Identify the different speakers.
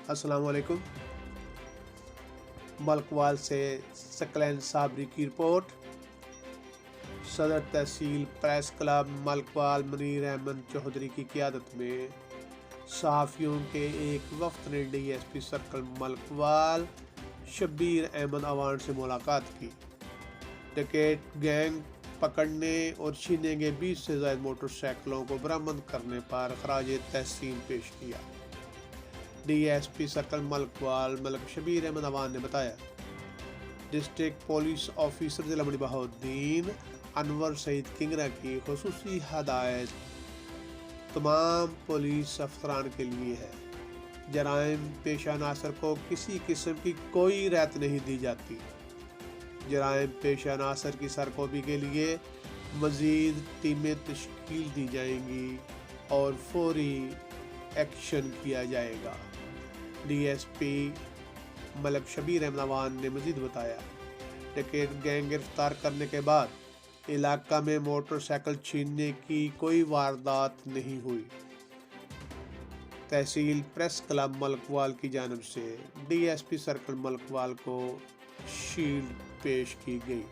Speaker 1: अस्सलाम वालेकुम। मलकवाल से सकलैन साबरी की रिपोर्ट। सदर तहसील प्रेस क्लब मलकवाल मुनीर अहमद चौधरी की क़ियादत में सहाफ़ियों के एक वफ़द ने DSP सर्कल मलकवाल शब्बीर अहमद अवान से मुलाकात की। डकैत गैंग पकड़ने और छीने के 20 से ज़ायद मोटरसाइकिलों को बरामद करने पर खराज तहसीन पेश किया। DSP सर्कल मलकवाल मलक शब्बीर अहमद अवान ने बताया, डिस्ट्रिक्ट पुलिस ऑफिसर ज़िला मंडी बहाउद्दीन अनवर सईद किंगरा की खुसूसी हदायत तमाम पुलिस अफसरान के लिए है। जराइम पेशा अनासर को किसी किस्म की कोई रियायत नहीं दी जाती। जराइम पेशा अनासर की सरकोबी के लिए मज़ीद टीमें तश्कील दी जाएंगी और फौरी एक्शन किया जाएगा। DSP मलक शब्बीर अहमद अवान ने मज़ीद बताया, डकैत गैंग गिरफ्तार करने के बाद इलाका में मोटरसाइकिल छीनने की कोई वारदात नहीं हुई। तहसील प्रेस क्लब मलकवाल की जानिब से DSP सर्कल मलकवाल को शील्ड पेश की गई।